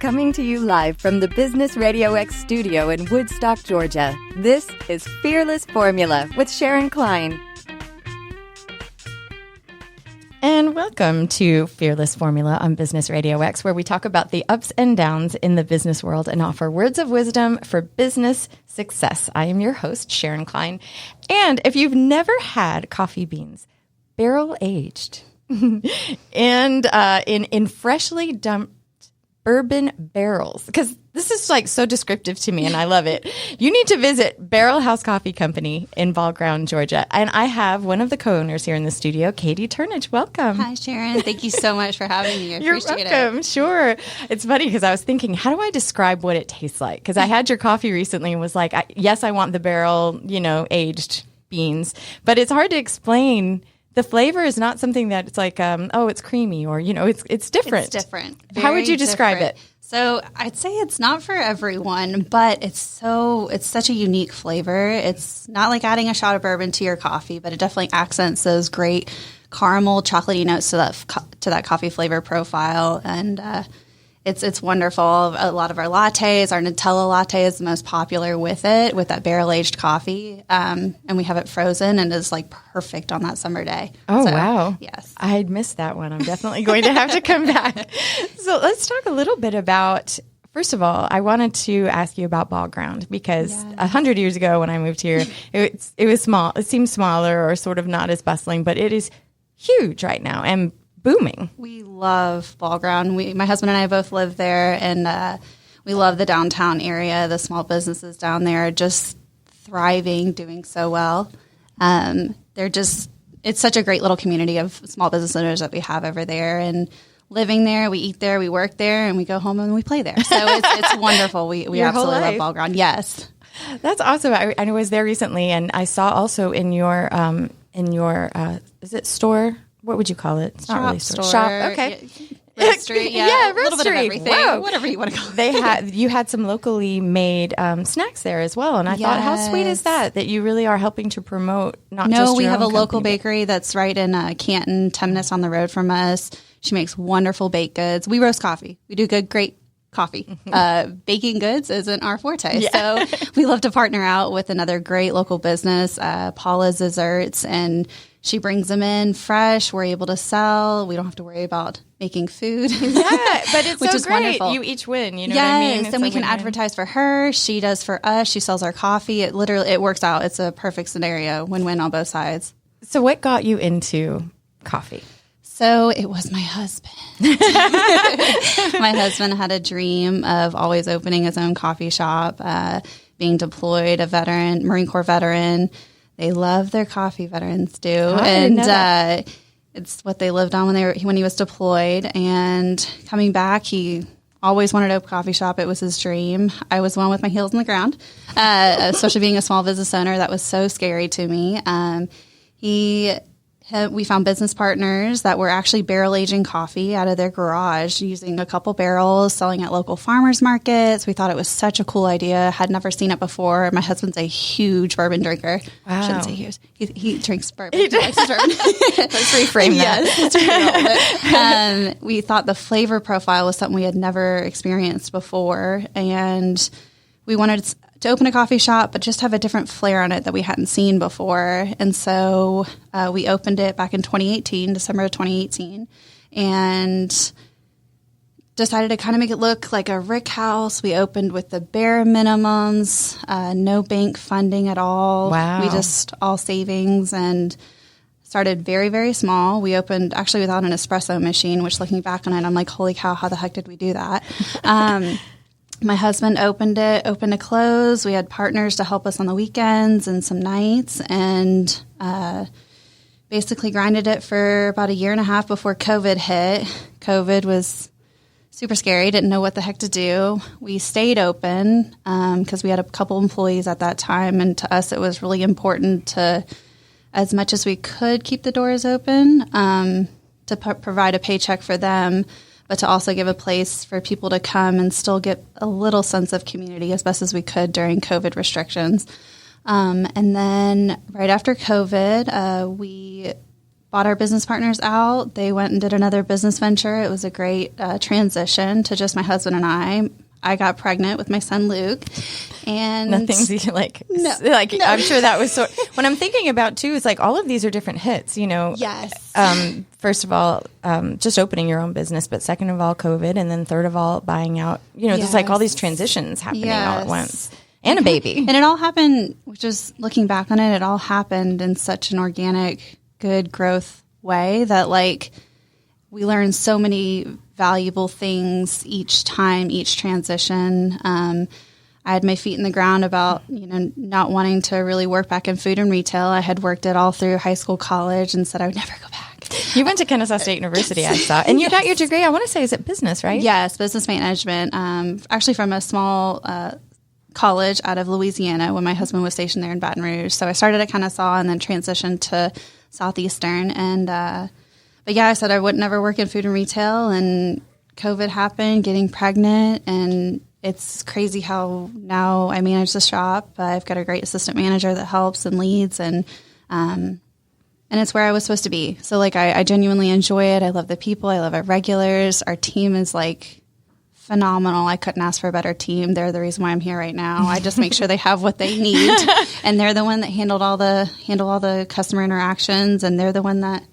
Coming to you live from the Business RadioX studio in Woodstock, Georgia. This is Fearless Formula with Sharon Klein. And welcome to Fearless Formula on Business RadioX, where we talk about the ups and downs in the business world and offer words of wisdom for business success. I am your host, Sharon Klein. And if you've never had coffee beans, barrel aged, and in freshly dumped bourbon barrels, because this is like so descriptive to me and I love it. You need to visit Barrel House Coffee Company in Ball Ground, Georgia. And I have one of the co-owners here in the studio, Katie Turnage. Welcome. Hi, Sharon. Thank you so much for having me. I You're appreciate welcome. it. Sure. It's funny because I was thinking, how do I describe what it tastes like? Because I had your coffee recently and was like, yes, I want the barrel, aged beans, but it's hard to explain. The flavor is not something that it's like, it's creamy or, it's different. It's different. How would you describe it? So I'd say it's not for everyone, but it's such a unique flavor. It's not like adding a shot of bourbon to your coffee, but it definitely accents those great caramel, chocolatey notes to that coffee flavor profile. And it's wonderful. A lot of our lattes, our Nutella latte is the most popular with that barrel-aged coffee. And we have it frozen and it's like perfect on that summer day. Oh, so, wow. Yes. I'd missed that one. I'm definitely going to have to come back. So let's talk a little bit about, first of all, I wanted to ask you about Ball Ground because 100 years ago when I moved here, it was small. It seemed smaller or sort of not as bustling, but it is huge right now and booming. We love Ball Ground. My husband and I both live there, and we love the downtown area. The small businesses down there are just thriving, doing so well. It's such a great little community of small business owners that we have over there, and living there, we eat there, we work there, and we go home and we play there. So it's wonderful. We absolutely love Ball Ground. Yes. That's awesome. I was there recently, and I saw also in your is it store? What would you call it? It's not really store. Shop. Okay. Roastery. Yeah, roastery. A little bit of everything. Whoa. Whatever you want to call it. You had some locally made snacks there as well, and I thought, how sweet is that you really are helping to promote not just your we have own a local company, bakery that's right in Canton, 10 minutes on the road from us. She makes wonderful baked goods. We roast coffee. We do great coffee. Baking goods isn't our forte. Yeah. So we love to partner out with another great local business, Paula's Desserts, and she brings them in fresh. We're able to sell. We don't have to worry about making food. Yeah, but it's which so is great. Wonderful. You each win. You know what I mean? Yes, and we can advertise for her. She does for us. She sells our coffee. It works out. It's a perfect scenario, win-win on both sides. So what got you into coffee? So it was my husband. My husband had a dream of always opening his own coffee shop, being deployed, a veteran, Marine Corps veteran. They love their coffee, veterans do. And it's what they lived on when he was deployed. And coming back, he always wanted to open a coffee shop. It was his dream. I was one with my heels in the ground, especially being a small business owner. That was so scary to me. We found business partners that were actually barrel aging coffee out of their garage using a couple barrels, selling at local farmers markets. We thought it was such a cool idea. Had never seen it before. My husband's a huge bourbon drinker. Wow. I shouldn't say huge. He drinks bourbon. He likes his bourbon. Let's reframe that. Yes, let's we thought the flavor profile was something we had never experienced before, and we wanted to open a coffee shop, but just have a different flair on it that we hadn't seen before. And so we opened it back in 2018, December of 2018, and decided to kind of make it look like a rick house. We opened with the bare minimums, no bank funding at all. Wow. We just all savings and started very, very small. We opened actually without an espresso machine, which looking back on it, I'm like, holy cow, how the heck did we do that? My husband opened to close. We had partners to help us on the weekends and some nights, and basically grinded it for about a year and a half before COVID hit. COVID was super scary. Didn't know what the heck to do. We stayed open because we had a couple employees at that time, and to us it was really important to, as much as we could, keep the doors open to provide a paycheck for them, but to also give a place for people to come and still get a little sense of community as best as we could during COVID restrictions. And then right after COVID, we bought our business partners out. They went and did another business venture. It was a great transition to just my husband and I. I got pregnant with my son Luke, and nothing's like no. I'm sure that was when I'm thinking about too, it's like all of these are different hits, Yes. First of all, just opening your own business, but second of all, COVID, and then third of all, buying out, just like all these transitions happening all at once, and a baby. And it all happened, just looking back on it, it all happened in such an organic, good growth way that like we learned so many valuable things each time, each transition. I had my feet in the ground about, not wanting to really work back in food and retail. I had worked it all through high school, college, and said I would never go back. You went to Kennesaw State University, I saw. And you got your degree, I want to say, is it business, right? Yes, business management. Actually from a small college out of Louisiana when my husband was stationed there in Baton Rouge. So I started at Kennesaw and then transitioned to Southeastern. And but yeah, I said I would never work in food and retail, and COVID happened, getting pregnant, and it's crazy how now I manage the shop. I've got a great assistant manager that helps and leads, and it's where I was supposed to be. So like I genuinely enjoy it. I love the people. I love our regulars. Our team is like phenomenal. I couldn't ask for a better team. They're the reason why I'm here right now. I just make sure they have what they need, and they're the one that handle all the customer interactions, and they're the one that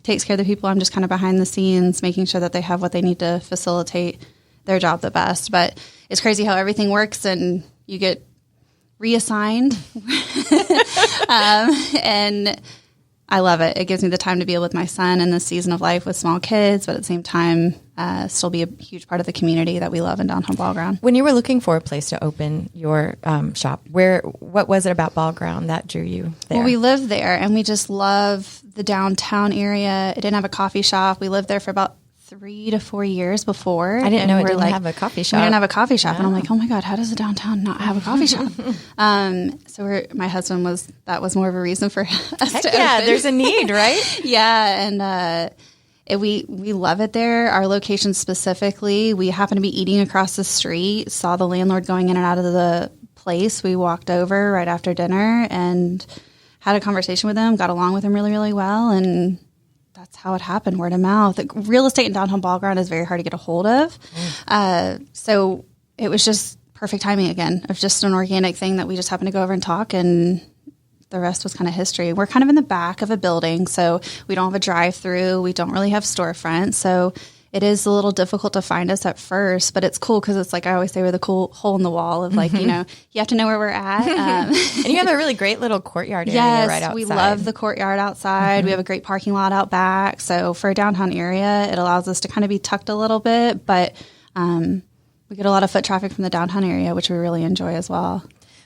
takes care of the people. I'm just kind of behind the scenes, making sure that they have what they need to facilitate their job the best. But it's crazy how everything works, and you get reassigned. And I love it. It gives me the time to be with my son in this season of life with small kids, but at the same time, still be a huge part of the community that we love in downtown Ball Ground. When you were looking for a place to open your shop, what was it about Ball Ground that drew you there? Well, we lived there, and we just love the downtown area. It didn't have a coffee shop. We lived there for about 3 to 4 years before. I didn't know it didn't have a coffee shop. We didn't have a coffee shop. And I'm like, oh my God, how does a downtown not have a coffee shop? My husband that was more of a reason for us to open. There's a need, right? Yeah. And we love it there. Our location specifically, we happened to be eating across the street, saw the landlord going in and out of the place. We walked over right after dinner and had a conversation with him, got along with him really, really well. And that's how it happened, word of mouth. Real estate in downtown Ball Ground is very hard to get a hold of. So it was just perfect timing again of just an organic thing that we just happened to go over and talk, and the rest was kind of history. We're kind of in the back of a building, so we don't have a drive-through. We don't really have storefront. So it is a little difficult to find us at first, but it's cool because it's like I always say, we're the cool hole in the wall of like, you have to know where we're at. And you have a really great little courtyard area right outside. We love the courtyard outside. We have a great parking lot out back. So for a downtown area, it allows us to kind of be tucked a little bit, but we get a lot of foot traffic from the downtown area, which we really enjoy as well.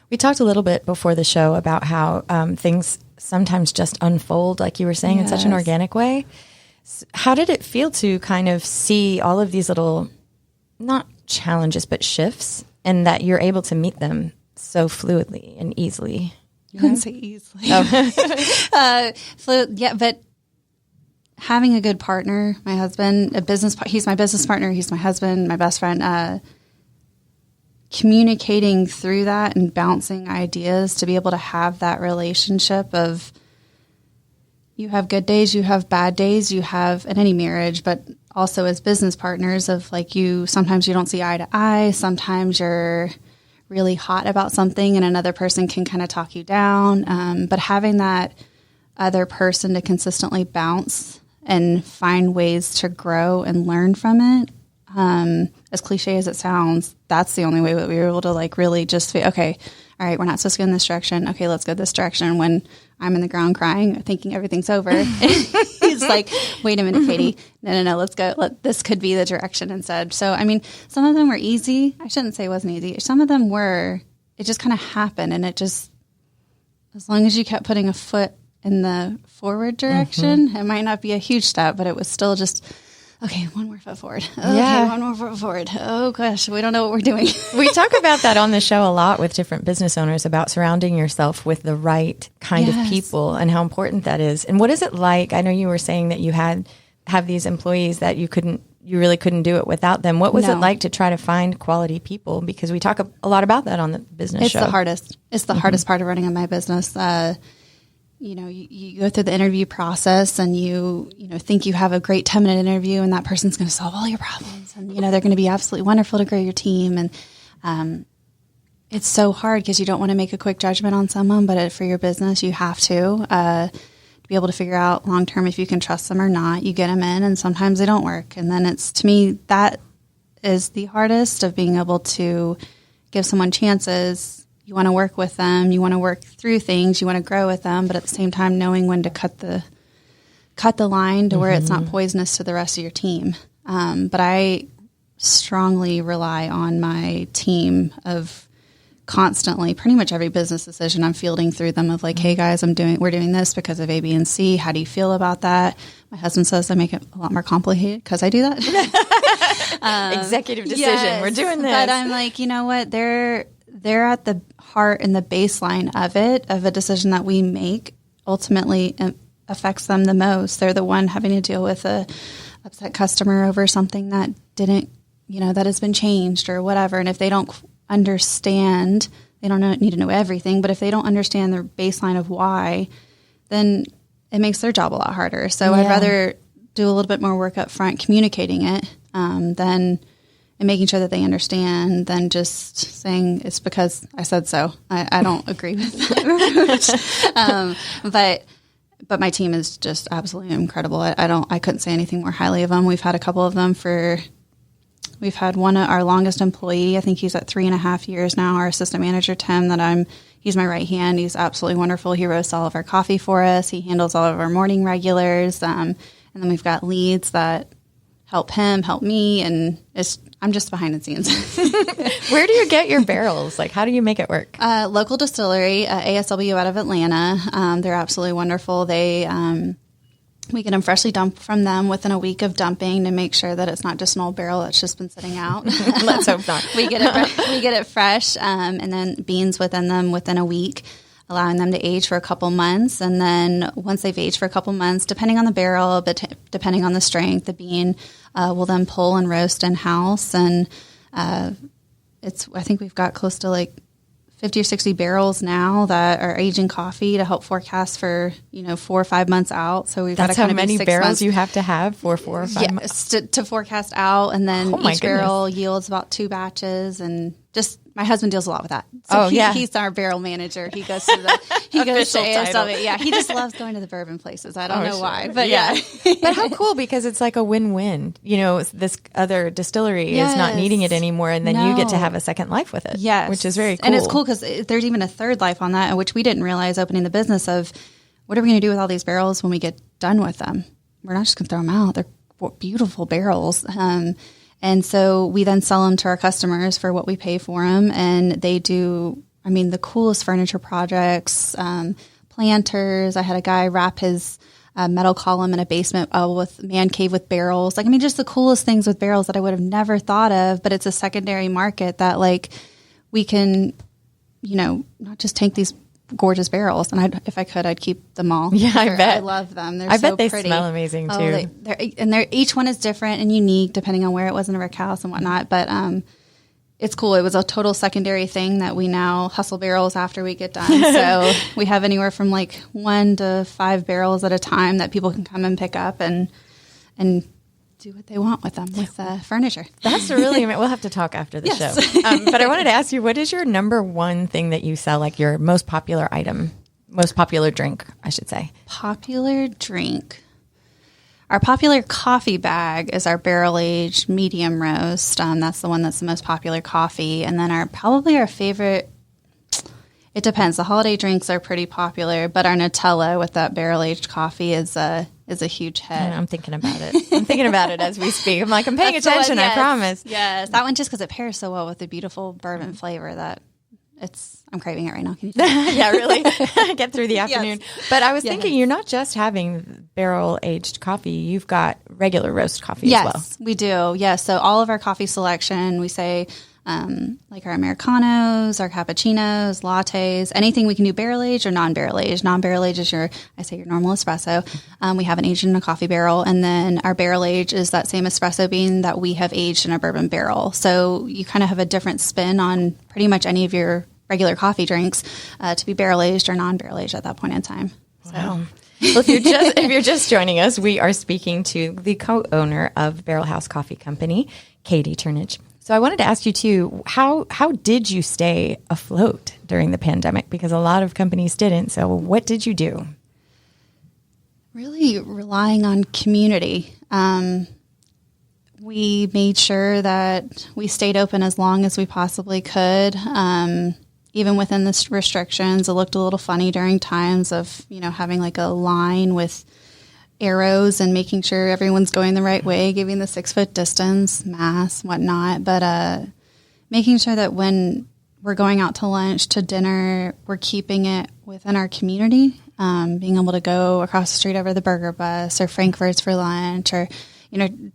We talked a little bit before the show about how things sometimes just unfold, like you were saying, in such an organic way. How did it feel to kind of see all of these little, not challenges, but shifts, and that you're able to meet them so fluidly and easily? You wouldn't say easily. Oh. But having a good partner, my husband, he's my business partner, he's my husband, my best friend, communicating through that and bouncing ideas to be able to have that relationship of, you have good days, you have bad days, you have in any marriage, but also as business partners of like sometimes you don't see eye to eye, sometimes you're really hot about something and another person can kind of talk you down. But having that other person to consistently bounce and find ways to grow and learn from it, as cliche as it sounds, that's the only way that we were able to like really just okay, all right, we're not supposed to go in this direction. Okay, let's go this direction. When I'm in the ground crying, thinking everything's over, he's like, wait a minute, Katie. No, let's go. This could be the direction instead. So, I mean, some of them were easy. I shouldn't say it wasn't easy. Some of them were, it just kind of happened. And it just, as long as you kept putting a foot in the forward direction, it might not be a huge step, but it was still just, okay, one more foot forward. Okay, one more foot forward. Oh, gosh, we don't know what we're doing. We talk about that on the show a lot with different business owners about surrounding yourself with the right kind of people and how important that is. And what is it like? I know you were saying that you have these employees that you really couldn't do it without them. What was it like to try to find quality people? Because we talk a lot about that on the business show. It's the hardest. It's the hardest part of running in my business. you go through the interview process and you think you have a great 10-minute interview and that person's going to solve all your problems and, they're going to be absolutely wonderful to grow your team. And it's so hard because you don't want to make a quick judgment on someone, but for your business, you have to be able to figure out long-term if you can trust them or not. You get them in and sometimes they don't work. And then to me, that is the hardest of being able to give someone chances. You want to work with them. You want to work through things. You want to grow with them, but at the same time, knowing when to cut the line to where it's not poisonous to the rest of your team. But I strongly rely on my team of constantly, pretty much every business decision I'm fielding through them of like, hey guys, we're doing this because of A, B, and C. How do you feel about that? My husband says I make it a lot more complicated because I do that. Executive decision. Yes, we're doing this. But I'm like, you know what? They're at the heart and the baseline of it, of a decision that we make, ultimately affects them the most. They're the one having to deal with a upset customer over something that didn't, that has been changed or whatever. And if they don't understand, they don't need to know everything, but if they don't understand the baseline of why, then it makes their job a lot harder. So I'd rather do a little bit more work up front communicating it than and making sure that they understand than just saying it's because I said so. I don't agree with that. But my team is just absolutely incredible. I couldn't say anything more highly of them. We've had a couple of them we've had one of our longest employee. I think he's at 3.5 years now. Our assistant manager, Tim, he's my right hand. He's absolutely wonderful. He roasts all of our coffee for us. He handles all of our morning regulars. And then we've got leads that help him, help me, and I'm just behind the scenes. Where do you get your barrels? Like, how do you make it work? Local distillery, ASW out of Atlanta. They're absolutely wonderful. We get them freshly dumped from them within a week of dumping to make sure that it's not just an old barrel that's just been sitting out. Let's hope not. We get it fresh, and then beans within them within a week, allowing them to age for a couple months. And then once they've aged for a couple months, depending on the barrel, but depending on the strength, the bean will then pull and roast in-house. And I think we've got close to like 50 or 60 barrels now that are aging coffee to help forecast for 4 or 5 months out. So we've That's got how many barrels you have to have for 4 or 5 months to forecast out, and then each barrel yields about 2 batches, and just my husband deals a lot with that. So he's our barrel manager. He goes to ASW. Yeah, he just loves going to the bourbon places. I don't know why, but yeah. But how cool, because it's like a win-win. This other distillery is not needing it anymore, and then you get to have a second life with it. Yes, which is very cool. And it's cool because there's even a third life on that, which we didn't realize opening the business of. What are we going to do with all these barrels when we get done with them? We're not just going to throw them out. They're beautiful barrels. And so we then sell them to our customers for what we pay for them. And they do, the coolest furniture projects, planters. I had a guy wrap his metal column in a basement with man cave with barrels. Just the coolest things with barrels that I would have never thought of. But it's a secondary market that we can, not just take these gorgeous barrels, and if I could, I'd keep them all. Yeah, I bet. I love them. They're I so bet they pretty. Smell amazing too. They're each one is different and unique depending on where it was in a rick house and whatnot. But it's cool. It was a total secondary thing that we now hustle barrels after we get done. So we have anywhere from 1 to 5 barrels at a time that people can come and pick up and do what they want with them with furniture. That's really, we'll have to talk after the show. But I wanted to ask you, what is your number one thing that you sell, like your most popular item, most popular drink, I should say? Popular drink. Our popular coffee bag is our barrel-aged medium roast. That's the one that's the most popular coffee. And then probably our favorite, it depends. The holiday drinks are pretty popular, but our Nutella with that barrel-aged coffee is a huge hit. I'm thinking about it. I'm thinking about it as we speak. I'm paying attention, I promise. Yes, that one just because it pairs so well with the beautiful bourbon flavor that I'm craving it right now. Can you Yeah, really. Get through the afternoon. Yes. But I was thinking, you're not just having barrel-aged coffee. You've got regular roast coffee as well. Yes, we do. Yes, so all of our coffee selection, we say like our Americanos, our cappuccinos, lattes, anything we can do barrel-aged or non-barrel-aged. Non-barrel-aged is your normal espresso. We have an aged in a coffee barrel, and then our barrel-aged is that same espresso bean that we have aged in a bourbon barrel. So you kind of have a different spin on pretty much any of your regular coffee drinks to be barrel-aged or non-barrel-aged at that point in time. Wow. Well, if you're just joining us, we are speaking to the co-owner of Barrel House Coffee Company, Katie Turnage. So I wanted to ask you too, how did you stay afloat during the pandemic? Because a lot of companies didn't. So what did you do? Really relying on community. We made sure that we stayed open as long as we possibly could. Even within the restrictions, it looked a little funny during times of, having like a line with arrows and making sure everyone's going the right way, giving the 6-foot distance, masks, whatnot. But making sure that when we're going out to lunch, to dinner, we're keeping it within our community, being able to go across the street over the burger bus or Frankfurt's for lunch, or,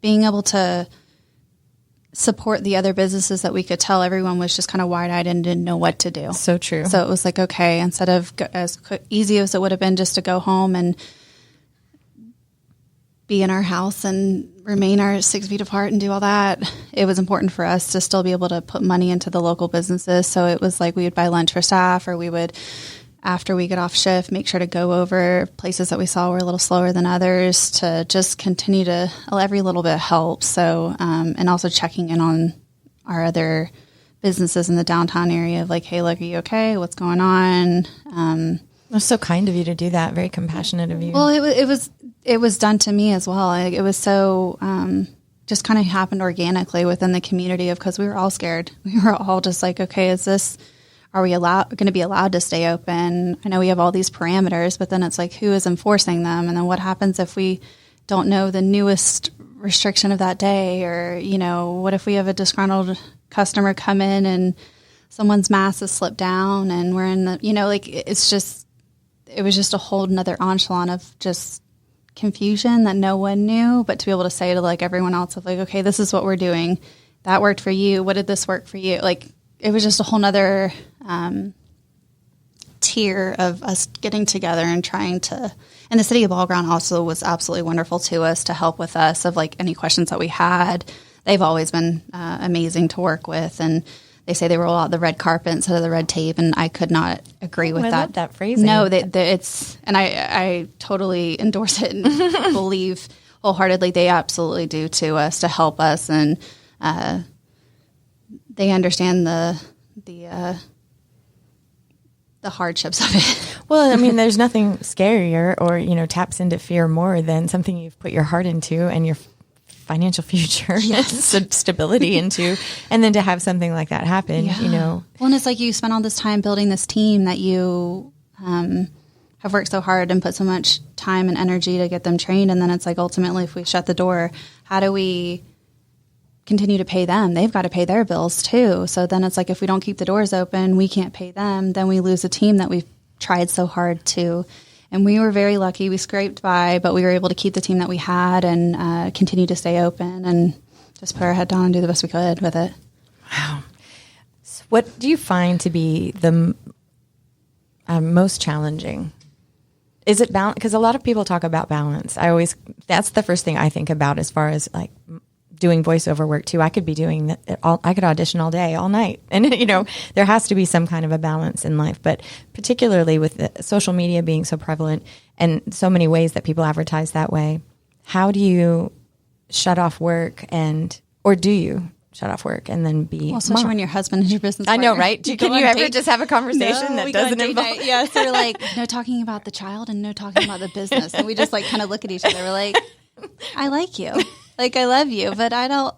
being able to support the other businesses that we could tell everyone was just kind of wide-eyed and didn't know what to do. So true. So it was like, okay, instead of as easy as it would have been just to go home and be in our house and remain our 6 feet apart and do all that, it was important for us to still be able to put money into the local businesses. So it was like we would buy lunch for staff, or we would, after we get off shift, make sure to go over places that we saw were a little slower than others to just continue to, every little bit helps. So, and also checking in on our other businesses in the downtown area of like, hey, look, are you okay? What's going on? It was so kind of you to do that. Very compassionate of you. Well, it was done to me as well. It was so, just kind of happened organically within the community because we were all scared. We were all just like, okay, are we going to be allowed to stay open? I know we have all these parameters, but then it's like, who is enforcing them? And then what happens if we don't know the newest restriction of that day? Or, what if we have a disgruntled customer come in and someone's mask is slipped down and we're in the, it was just a whole another echelon of just confusion that no one knew, but to be able to say to like everyone else of like, okay, this is what we're doing. That worked for you. What did this work for you? Like, it was just a whole nother tier of us getting together and trying to, and the city of Ball Ground also was absolutely wonderful to us to help with us of like any questions that we had. They've always been amazing to work with, and they say they roll out the red carpet instead of the red tape, and I could not agree with that. I love that phrasing. No, it's, and I totally endorse it and believe wholeheartedly they absolutely do to us to help us, and they understand the hardships of it. Well, I mean, there's nothing scarier or, taps into fear more than something you've put your heart into and your financial future, yes. Stability into, and then to have something like that happen, Well, and it's like you spent all this time building this team that you have worked so hard and put so much time and energy to get them trained. And then it's like, ultimately, if we shut the door, how do we continue to pay them? They've got to pay their bills too. So then it's like, if we don't keep the doors open, we can't pay them. Then we lose a team that we've tried so hard to. And we were very lucky. We scraped by, but we were able to keep the team that we had and continue to stay open and just put our head down and do the best we could with it. Wow. So what do you find to be the most challenging? Is it balance? Because a lot of people talk about balance. That's the first thing I think about as far as like doing voiceover work too. I could be doing that. I could audition all day, all night. And, there has to be some kind of a balance in life, but particularly with the social media being so prevalent and so many ways that people advertise that way, how do you shut off work or do you shut off work and then be especially when your husband is your business partner? I know, right? Can you ever just have a conversation that doesn't involve? Yeah, so we're like, no talking about the child and no talking about the business. And we just like kind of look at each other. We're like, I like you. Like, I love you, but I don't,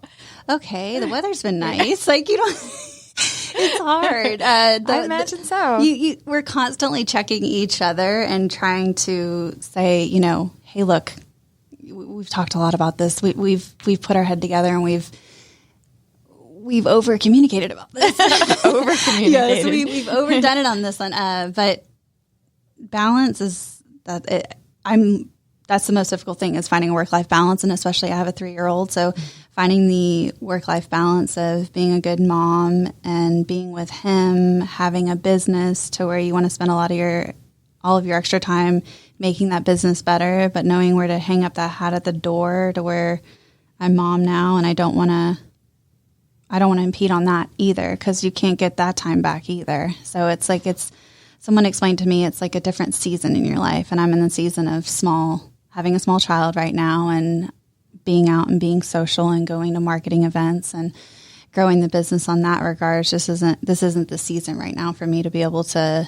okay, the weather's been nice. Like, it's hard. I imagine so. We're constantly checking each other and trying to say, hey, look, we've talked a lot about this. We've put our head together and we've over communicated about this. Over communicated. Yes, we've overdone it on this one. But balance is that's the most difficult thing is finding a work-life balance. And especially I have a 3-year-old. So finding the work-life balance of being a good mom and being with him, having a business to where you want to spend all of your extra time making that business better, but knowing where to hang up that hat at the door to where I'm mom now. And I don't want to impede on that either, because you can't get that time back either. So it's like, it's someone explained to me it's like a different season in your life. And I'm in the season of having a small child right now and being out and being social and going to marketing events and growing the business on that regard. This isn't the season right now for me to be able to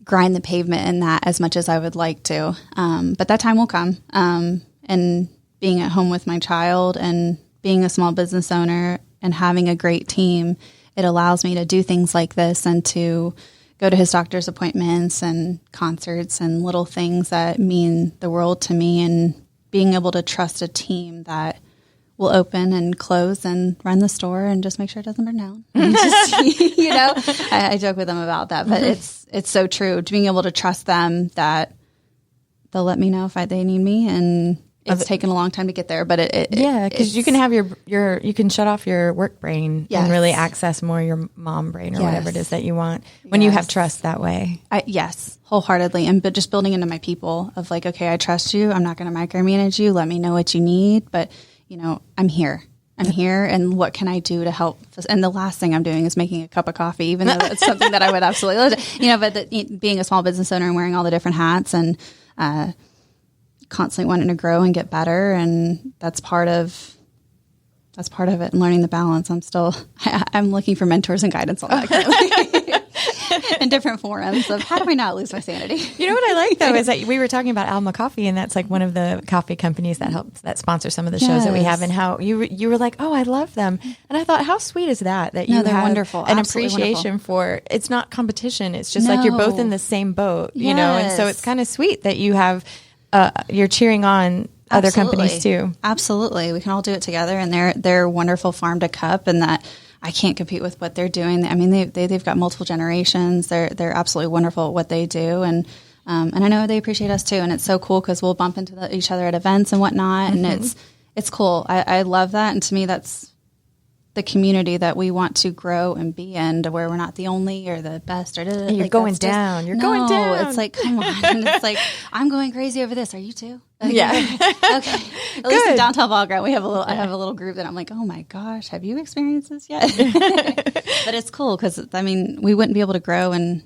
grind the pavement in that as much as I would like to. But that time will come. And being at home with my child and being a small business owner and having a great team, it allows me to do things like this and to go to his doctor's appointments and concerts and little things that mean the world to me, and being able to trust a team that will open and close and run the store and just make sure it doesn't burn down. And just, I joke with them about that, but it's so true. Being able to trust them that they'll let me know if they need me, and it's taken a long time to get there, but because you can have you can shut off your work brain and really access more your mom brain or whatever it is that you want when you have trust that way. Yes, wholeheartedly. But just building into my people of like, okay, I trust you. I'm not going to micromanage you. Let me know what you need. But, I'm here. And what can I do to help? And the last thing I'm doing is making a cup of coffee, even though that's something that I would absolutely love to, but being a small business owner and wearing all the different hats and, constantly wanting to grow and get better, and that's part of it, and learning the balance. I'm looking for mentors and guidance on that currently in different forums of how do I not lose my sanity. You know what I like though is that we were talking about Alma Coffee, and that's like one of the coffee companies that sponsor some of the shows that we have, and how you were like, oh, I love them, and I thought, how sweet is that you they're have wonderful. An Absolutely appreciation wonderful. for, it's not competition, it's just like you're both in the same boat, and so it's kind of sweet that you have you're cheering on other companies too. Absolutely. We can all do it together, and they're wonderful farm to cup, and that I can't compete with what they're doing. I mean, they've got multiple generations. They're absolutely wonderful at what they do. And I know they appreciate us too. And it's so cool because we'll bump into each other at events and whatnot. Mm-hmm. And it's cool. I love that. And to me, that's the community that we want to grow and be in, to where we're not the only or the best or you're going down. You're going down. It's like, come on. It's like, I'm going crazy over this. Are you too? Okay. Yeah. Okay. At least in downtown Ballground, I have a little group that I'm like, oh my gosh, have you experienced this yet? But it's cool because we wouldn't be able to grow, and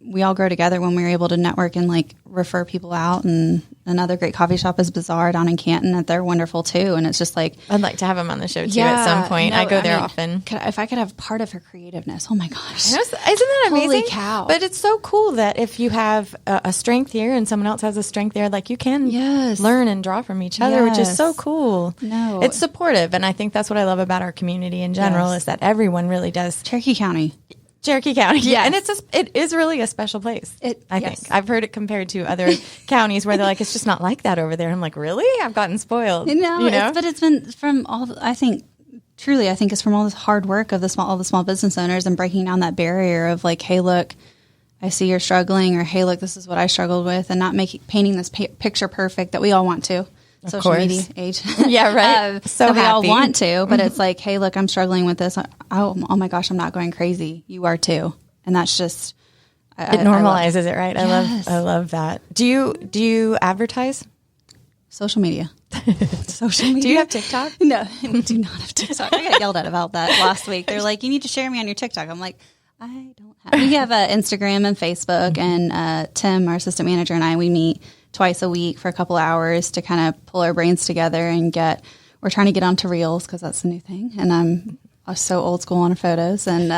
we all grow together when we were able to network and like refer people out. And another great coffee shop is Bazaar down in Canton, that they're wonderful too. And it's just like, I'd like to have them on the show too at some point. I go there often. If I could have part of her creativeness, oh my gosh. Isn't that amazing? Holy cow. But it's so cool that if you have a strength here and someone else has a strength there, like you can learn and draw from each other, which is so cool. No. It's supportive. And I think that's what I love about our community in general is that everyone really does. Cherokee County. Yeah, and it is really a special place. I think I've heard it compared to other counties where they're like, it's just not like that over there. I'm like, really? I've gotten spoiled. But it's been from all. I think it's from all this hard work of all the small business owners and breaking down that barrier of like, hey, look, I see you're struggling, or hey, look, this is what I struggled with, and not painting this picture perfect that we all want to. Social media age. Yeah, right. So we all want to, but it's like, hey, look, I'm struggling with this. Oh my gosh, I'm not going crazy. You are too. And that's just, it normalizes it, right? Yes. I love that. Do you advertise? Social media. Social media. Do you have TikTok? No, we do not have TikTok. I got yelled at about that last week. They're like, you need to share me on your TikTok. I'm like, I don't have. We have Instagram and Facebook, and Tim, our assistant manager, and we meet twice a week for a couple hours to kind of pull our brains together and we're trying to get onto Reels because that's the new thing. And I'm so old school on photos, and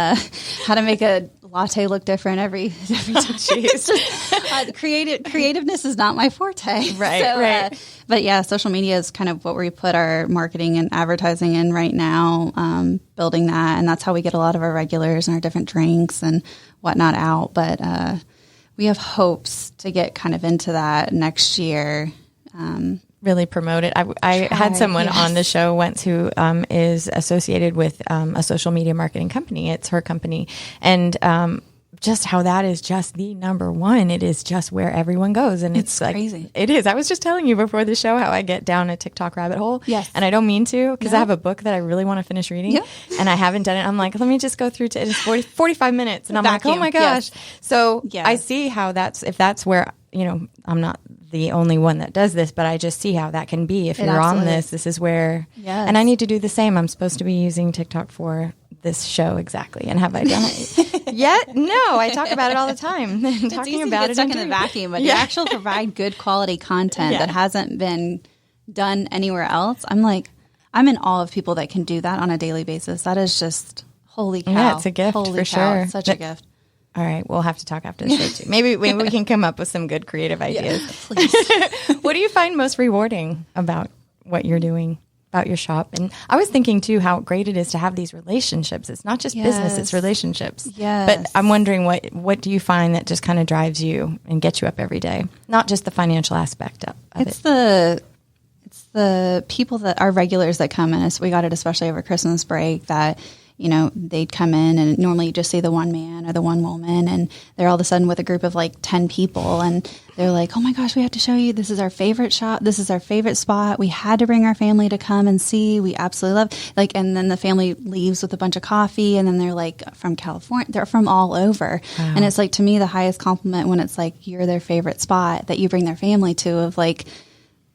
how to make a latte look different every time. Creativeness is not my forte. Right, right. But yeah, social media is kind of what we put our marketing and advertising in right now, building that. And that's how we get a lot of our regulars and our different drinks and whatnot out. But we have hopes to get kind of into that next year. Really promote it. I had someone on the show once who is associated with a social media marketing company. It's her company. And just how that is just the number one. It is just where everyone goes. And it's like, crazy. It is. I was just telling you before the show how I get down a TikTok rabbit hole. Yes. And I don't mean to, because I have a book that I really want to finish reading. Yep. And I haven't done it. I'm like, let me just go through to it. It's 45 minutes. And I'm like, oh my gosh. Yes. So I see how if that's where, I'm not the only one that does this, but I just see how that can be. If you're on this is where, and I need to do the same. I'm supposed to be using TikTok for this show exactly. And have I done it? Yet? No, I talk about it all the time. It's Talking easy about to get it stuck in the vacuum, but to actually provide good quality content that hasn't been done anywhere else. I'm in awe of people that can do that on a daily basis. That is just holy cow. Yeah, it's a gift holy for cow. sure. It's such a gift. All right, we'll have to talk after the show too. Maybe we can come up with some good creative ideas. Please. What do you find most rewarding about what you're doing, about your shop? And I was thinking too how great it is to have these relationships. It's not just business, it's relationships. Yes. But I'm wondering what do you find that just kind of drives you and gets you up every day? Not just the financial aspect of it. It's the people that are regulars that come in. We got it especially over Christmas break that, they'd come in and normally you just see the one man or the one woman and they're all of a sudden with a group of like 10 people and they're like, oh my gosh, we have to show you. This is our favorite shop. This is our favorite spot. We had to bring our family to come and see. We absolutely love and then the family leaves with a bunch of coffee and then they're like from California. They're from all over. Wow. And it's like, to me, the highest compliment when it's like, you're their favorite spot that you bring their family to of like,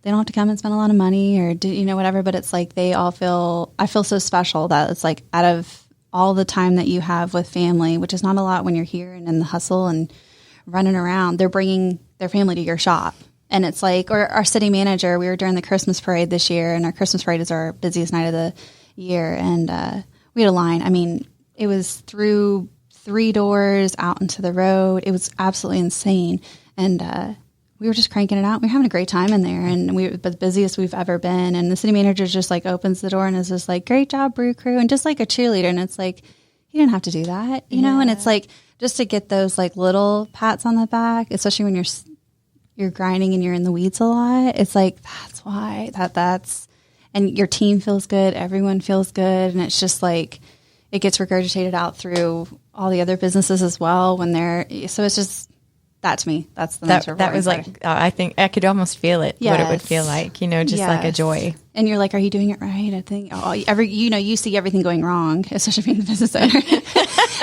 they don't have to come and spend a lot of money or do, whatever, but it's like I feel so special that it's like out of all the time that you have with family, which is not a lot when you're here and in the hustle and running around, they're bringing their family to your shop. And it's like, or our city manager, we were during the Christmas parade this year and our Christmas parade is our busiest night of the year. And we had a line. I mean, it was through 3 doors out into the road. It was absolutely insane. And, we were just cranking it out. We were having a great time in there, and we were the busiest we've ever been. And the city manager just like opens the door and is just like, "Great job, brew crew," and just like a cheerleader. And it's like, you didn't have to do that, you know. And it's like just to get those like little pats on the back, especially when you're grinding and you're in the weeds a lot. It's like that's why that's and your team feels good, everyone feels good, and it's just like it gets regurgitated out through all the other businesses as well when they're. So it's just. That to me, that's the most rewarding that was part. like I think I could almost feel it. Yes. What it would feel like, just like a joy. And you're like, are you doing it right? I think you see everything going wrong, especially being the business owner.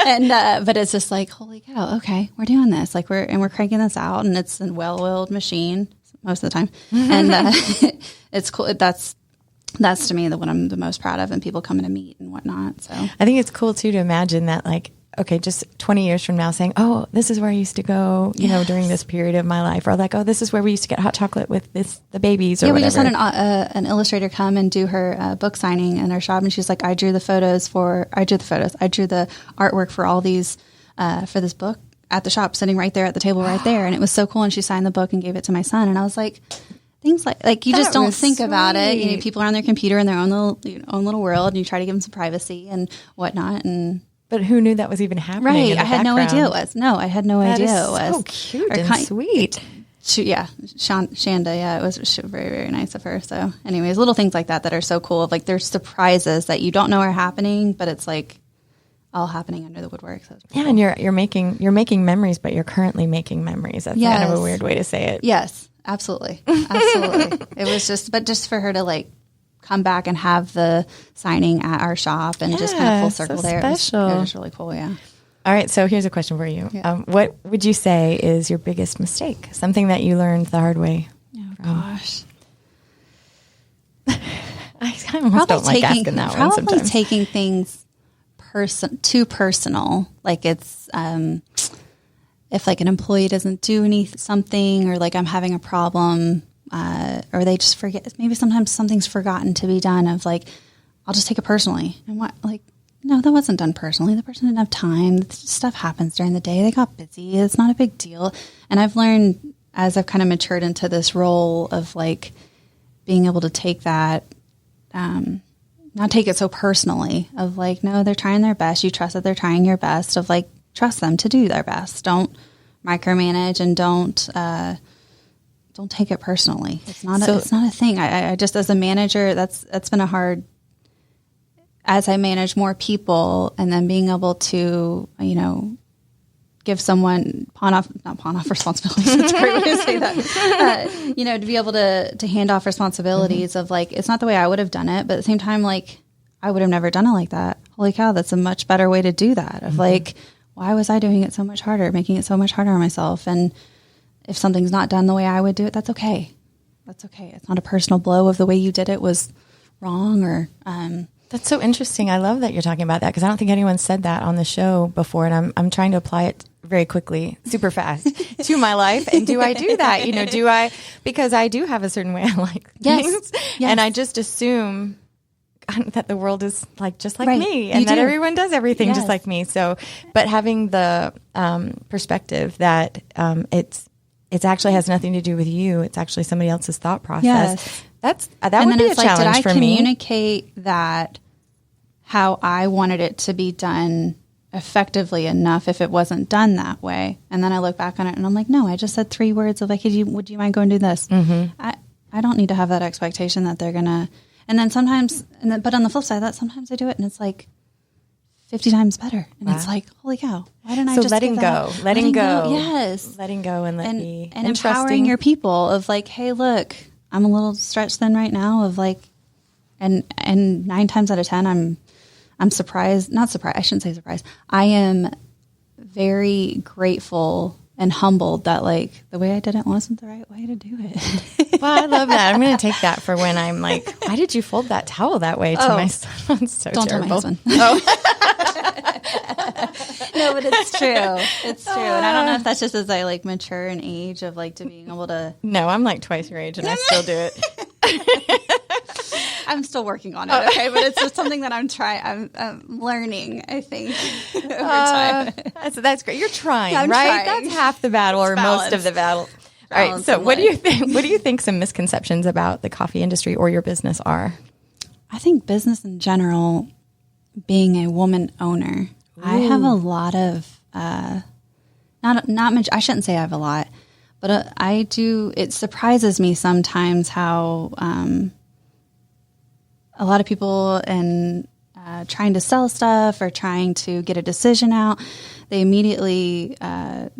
And but it's just like, holy cow, okay, we're doing this. Like we're cranking this out, and it's a well-oiled machine most of the time, and it's cool. That's to me what I'm the most proud of, and people coming to meet and whatnot. So I think it's cool too to imagine that like. Okay, just 20 years from now saying, oh, this is where I used to go, during this period of my life. Or like, oh, this is where we used to get hot chocolate with the babies or whatever. We just had an illustrator come and do her book signing in our shop. And she's like, I drew the artwork for all these, for this book at the shop, sitting right there at the table right there. And it was so cool. And she signed the book and gave it to my son. And I was like, things like you just don't think about it. People are on their computer in their own little world, and you try to give them some privacy and whatnot. But who knew that was even happening? Right. I had no idea it was. No, I had no idea it was. So cute and sweet. Shanda. Yeah, it was very, very nice of her. So anyways, little things like that are so cool. Of like there's surprises that you don't know are happening, but it's like all happening under the woodwork. So cool. And you're making memories, but you're currently making memories. That's kind of a weird way to say it. Yes, absolutely. It was just for her to like come back and have the signing at our shop and just kind of full circle there. Special. It was really cool. Yeah. All right. So here's a question for you. Yeah. What would you say is your biggest mistake? Something that you learned the hard way? Oh gosh. I almost don't like asking that one sometimes. Probably taking things too personal. Like it's, if like an employee doesn't do something or like I'm having a problem, or they just forget. Maybe sometimes something's forgotten to be done. Of like, I'll just take it personally. And no, that wasn't done personally. The person didn't have time. Stuff happens during the day. They got busy. It's not a big deal. And I've learned as I've kind of matured into this role of like being able to take that, not take it so personally. Of like, no, they're trying their best. You trust that they're trying your best. Of like, trust them to do their best. Don't micromanage and don't take it personally. It's not a thing. I just, as a manager, that's been a hard, as I manage more people and then being able to, give someone not pawn off responsibilities. That's a great way to say that. To be able to hand off responsibilities of like, it's not the way I would have done it, but at the same time, like I would have never done it like that. Holy cow. That's a much better way to do that. Of like, why was I doing it so much harder, making it so much harder on myself? And if something's not done the way I would do it, that's okay. That's okay. It's not a personal blow of the way you did it was wrong or, That's so interesting. I love that you're talking about that because I don't think anyone said that on the show before, and I'm trying to apply it very quickly, super fast to my life. And do I do that? Because I do have a certain way I like things, and I just assume that the world is just like me, and that everyone does everything just like me. So, but having the perspective that it actually has nothing to do with you. It's actually somebody else's thought process. That would be a challenge for me. Did I communicate that how I wanted it to be done effectively enough if it wasn't done that way? And then I look back on it and I'm like, no, I just said 3 words of would you mind going do this? Mm-hmm. I don't need to have that expectation that they're going to. And then sometimes, but on the flip side of that, sometimes I do it and it's 50 times better. And it's holy cow. Why didn't I just letting go. Yes. Letting go and be and empowering your people of hey, look, I'm a little stretched thin right now of and 9 times out of 10, I'm surprised, not surprised. I shouldn't say surprised. I am very grateful and humbled that the way I did it wasn't the right way to do it. Well, I love that. I'm going to take that for when I'm why did you fold that towel that way to my son? It's so Don't terrible. tell my husband. No, but it's true. It's true. And I don't know if that's just as I mature in age of to being able to. No, I'm twice your age and I still do it. I'm still working on it, okay? But it's just something that I'm learning, I think, over time. That's great. You're trying, I'm right? trying. That's half the battle or most of the battle. All right. So what do you think? What do you think some misconceptions about the coffee industry or your business are? I think business in general, being a woman owner, I have a lot of not much. I shouldn't say I have a lot, but I do. It surprises me sometimes how a lot of people and trying to sell stuff or trying to get a decision out, they immediately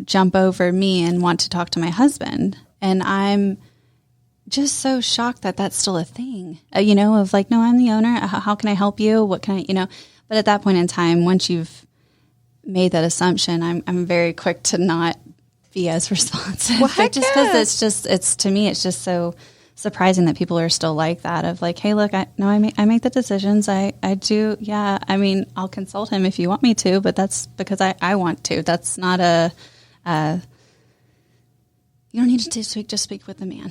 jump over me and want to talk to my husband, and I'm just so shocked that that's still a thing. Of no, I'm the owner. How can I help you? What can I? But at that point in time, once you've made that assumption, I'm very quick to not be as responsive. Well, just because it's to me, it's just so surprising that people are still like that of hey, look, I make the decisions. I do. Yeah. I mean, I'll consult him if you want me to, but that's because I want to. That's not you don't need to just speak with the man.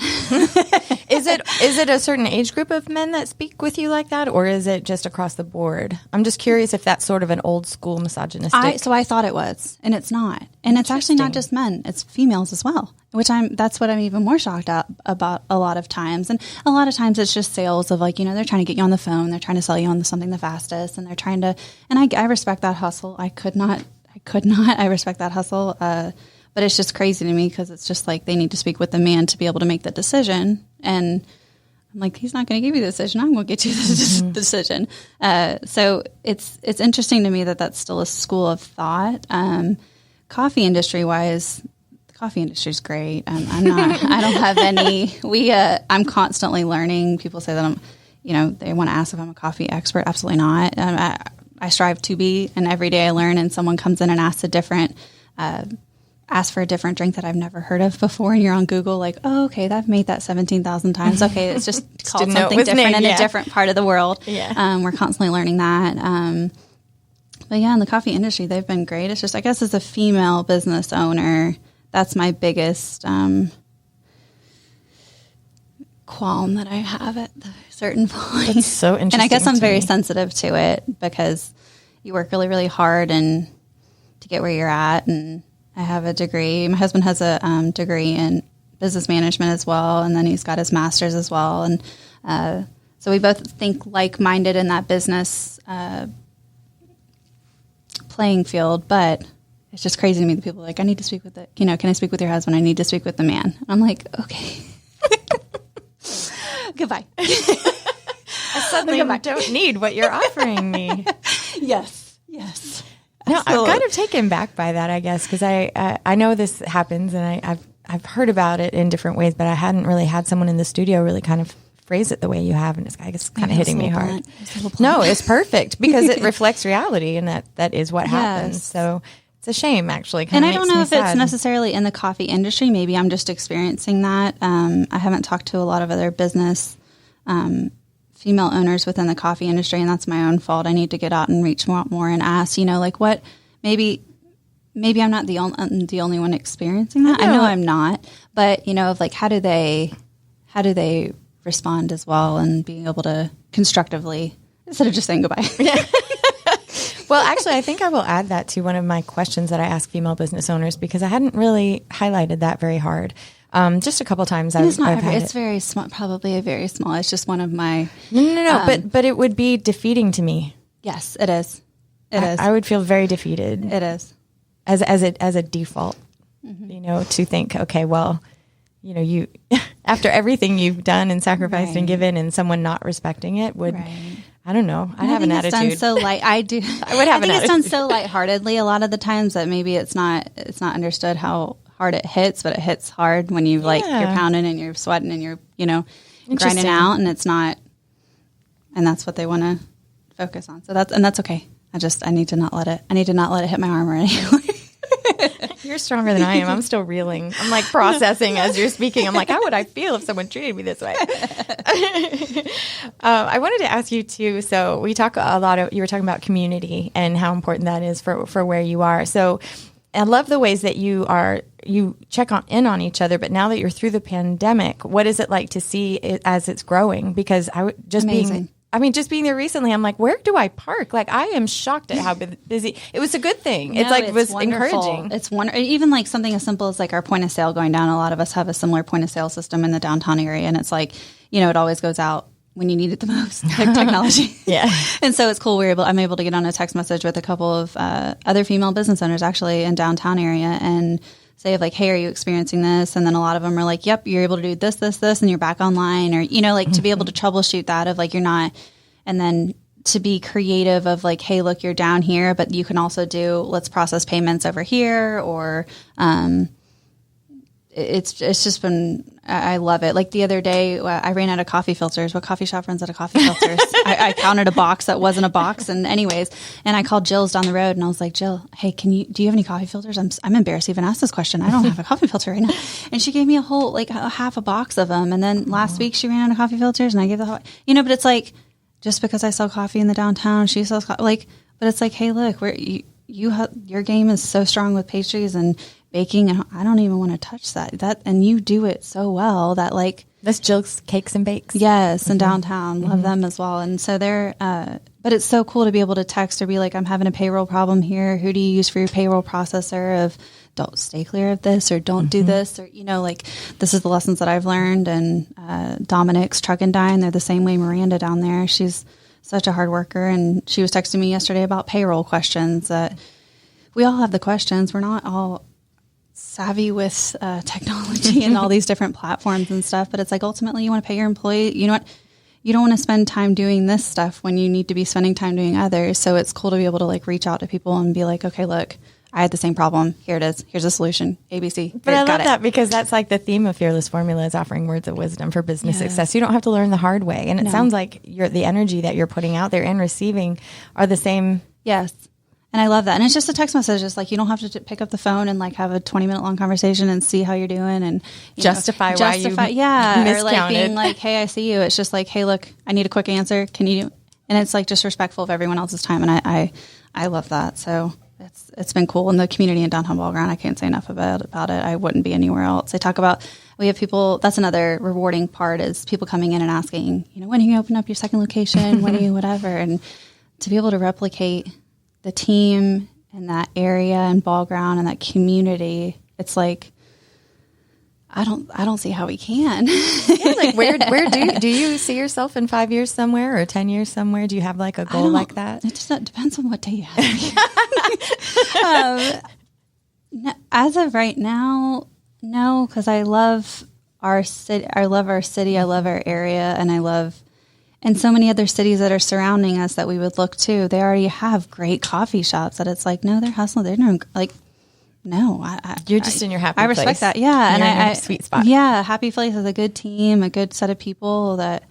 Is it a certain age group of men that speak with you like that, or is it just across the board? I'm just curious if that's sort of an old school misogynistic. So I thought it was, and it's not. And it's actually not just men; it's females as well. That's what I'm even more shocked about a lot of times. And a lot of times it's just sales of they're trying to get you on the phone, they're trying to sell you on something the fastest, and they're trying to. And I respect that hustle. I could not. I respect that hustle. But it's just crazy to me because it's just they need to speak with the man to be able to make the decision. And I'm he's not going to give you the decision. I'm going to get you the decision. So it's interesting to me that that's still a school of thought. Coffee industry wise, the coffee industry is great. I don't have any, I'm constantly learning. People say that they want to ask if I'm a coffee expert. Absolutely not. I strive to be, and every day I learn, and someone comes in and asks ask for a different drink that I've never heard of before, and you're on Google oh, okay, I've made that 17,000 times. Okay, it's just called something different in a different part of the world. Yeah. We're constantly learning that. But yeah, in the coffee industry, they've been great. It's just, I guess as a female business owner, that's my biggest qualm that I have at a certain point. That's so interesting. And I guess I'm very sensitive to it because you work really, really hard and to get where you're at. And I have a degree. My husband has a degree in business management as well, and then he's got his master's as well. And so we both think like-minded in that business playing field. But it's just crazy to me that people are I need to speak with can I speak with your husband? I need to speak with the man. And I'm okay. Goodbye. I suddenly don't need what you're offering me. Yes. No, I'm kind of taken back by that, I guess, because I know this happens, and I've heard about it in different ways, but I hadn't really had someone in the studio really kind of phrase it the way you have, and it's kind of hitting me hard. No, it's perfect because it reflects reality, and that is what happens. So it's a shame, actually. And I don't know if it's necessarily in the coffee industry. Maybe I'm just experiencing that. I haven't talked to a lot of other business female owners within the coffee industry, and that's my own fault. I need to get out and reach more and ask, you know, like what, maybe I'm not the only one experiencing that. I know I'm not, but you know, of like, how do they respond as well, and being able to constructively, instead of just saying goodbye. Yeah. Well, actually, I think I will add that to one of my questions that I ask female business owners, because I hadn't really highlighted that very hard. Just a couple times I've had it's very small, probably a very small. It's just one of my no. But it would be defeating to me. Yes, it is. It is. I would feel very defeated. It is as a default, you know, to think, okay, well, you know, you after everything you've done and sacrificed and given, and someone not respecting it would. Right. I don't know. I'd have an attitude. It's done so light. I do. I would have an attitude. It's done so lightheartedly a lot of the times that maybe it's not understood how hard it hits, but it hits hard when you like you're pounding and you're sweating and you're, you know, grinding out, and it's not, and that's what they want to focus on. So that's okay. I need to not let it hit my arm or anything. You're stronger than I am. I'm still reeling. I'm like processing as you're speaking. I'm like, how would I feel if someone treated me this way? I wanted to ask you too. So we talk a lot you were talking about community and how important that is for where you are. So I love the ways that you check in on each other. But now that you're through the pandemic, what is it like to see it as it's growing? Because just being there recently, I'm like, where do I park? Like, I am shocked at how busy. It was a good thing. It was wonderful. encouraging. It's wonderful. Even like something as simple as like our point of sale going down. A lot of us have a similar point of sale system in the downtown area, and it's like, you know, it always goes out when you need it the most. Technology. Yeah. And so it's cool. I'm able to get on a text message with a couple of other female business owners actually in downtown area and say like, hey, are you experiencing this? And then a lot of them are like, yep, you're able to do this, and you're back online, or, you know, like to be able to troubleshoot that of like, you're not, and then to be creative of like, hey, look, you're down here, but you can also do, let's process payments over here, or, it's just been, I love it. Like the other day, I ran out of coffee filters. What coffee shop runs out of coffee filters? I counted a box that wasn't a box. And anyways, and I called Jill's down the road and I was like, Jill, hey, do you have any coffee filters? I'm embarrassed to even ask this question. I don't have a coffee filter right now. And she gave me a whole, like half a box of them. And then last week she ran out of coffee filters and I gave the whole, you know, but it's like, just because I sell coffee in the downtown, she sells coffee, like, but it's like, hey, look, your game is so strong with pastries and baking, and I don't even want to touch that, and you do it so well that like that's Jill's Cakes and Bakes. Yes, in downtown, love them as well. And so they're, but it's so cool to be able to text or be like, I'm having a payroll problem here. Who do you use for your payroll processor? Of don't stay clear of this, or don't do this, or you know, like this is the lessons that I've learned. And Dominic's Truck and Dine, they're the same way. Miranda down there, she's such a hard worker, and she was texting me yesterday about payroll questions. That we all have the questions. We're not all savvy with technology and all these different platforms and stuff, but it's like ultimately you want to pay your employee. You know what? You don't want to spend time doing this stuff when you need to be spending time doing others. So it's cool to be able to like reach out to people and be like, okay, look, I had the same problem. Here it is. Here's a solution. ABC. But I love that because that's like the theme of Fearless Formula is offering words of wisdom for business success. You don't have to learn the hard way. And it sounds like the energy that you're putting out there and receiving are the same. Yes. And I love that. And it's just a text message. It's like you don't have to pick up the phone and like have a 20-minute long conversation and see how you're doing and justify why you or like being like, hey, I see you. It's just like, hey, look, I need a quick answer. Can you do? And it's like just respectful of everyone else's time. And I love that. So it's been cool. And the community in downtown Ball Ground, I can't say enough about it. I wouldn't be anywhere else. I talk about, we have people, that's another rewarding part is people coming in and asking, when are you open up your second location? When are you whatever? And to be able to replicate the team in that area and Ball Ground and that community, it's like, I don't see how we can. Like where do you see yourself in 5 years somewhere or 10 years somewhere? Do you have like a goal like that? It just depends on what day you have. As of right now, no, because I love our city. I love our area, and so many other cities that are surrounding us that we would look to. They already have great coffee shops that it's like, no, they're hustling. They're doing like, no, you're just in your happy place. I respect that. Yeah. You're in your sweet spot. Yeah. Happy place is a good team, a good set of people that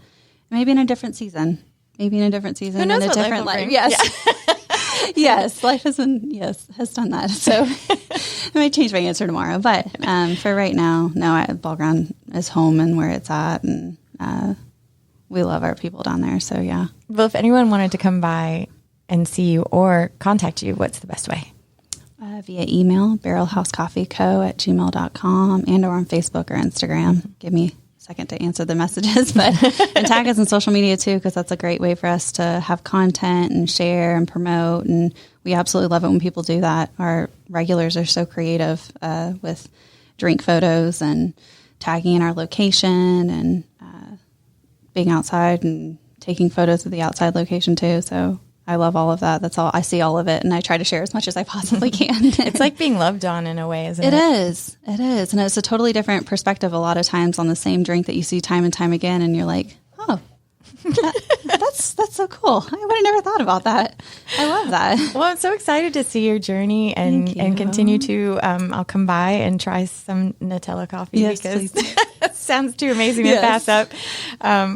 maybe in a different season, Who knows what different life. Yes. Yeah. Yes. Life has done that. So I might change my answer tomorrow, but, for right now, no, Ball Ground is home and where it's at. And, we love our people down there. So yeah. Well, if anyone wanted to come by and see you or contact you, what's the best way? Via email, barrelhousecoffeeco@gmail.com, and or on Facebook or Instagram. Give me a second to answer the messages, but and tag us on social media too, because that's a great way for us to have content and share and promote. And we absolutely love it when people do that. Our regulars are so creative with drink photos and tagging in our location and being outside and taking photos of the outside location too. So I love all of that. That's all. I see all of it, and I try to share as much as I possibly can. It's like being loved on in a way, isn't it? It is. It is. And it's a totally different perspective a lot of times on the same drink that you see time and time again, and you're like, oh, that's so cool. I would have never thought about that. I love that. Well, I'm so excited to see your journey and continue to, I'll come by and try some Nutella coffee because it sounds too amazing to pass up.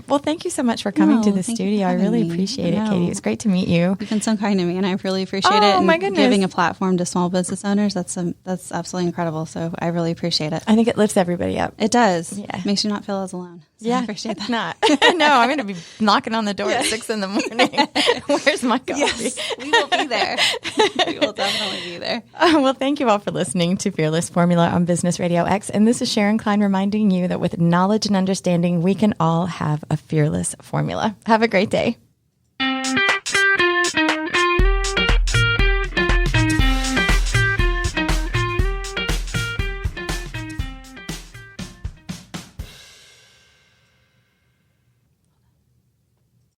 Well, thank you so much for coming to the studio. I really appreciate it, Katie. It's great to meet you. You've been so kind to me, and I really appreciate it. Oh, my goodness. Giving a platform to small business owners, that's absolutely incredible. So I really appreciate it. I think it lifts everybody up. It does. Yeah. Makes you not feel as alone. So I appreciate that. Not. No, I'm going to be knocking on the door at 6 a.m. Where's my coffee? Yes, we will be there. We will definitely be there. Well, thank you all for listening to Fearless Formula on Business Radio X. And this is Sharon Klein reminding you that with knowledge and understanding, we can all have a fearless formula. Have a great day.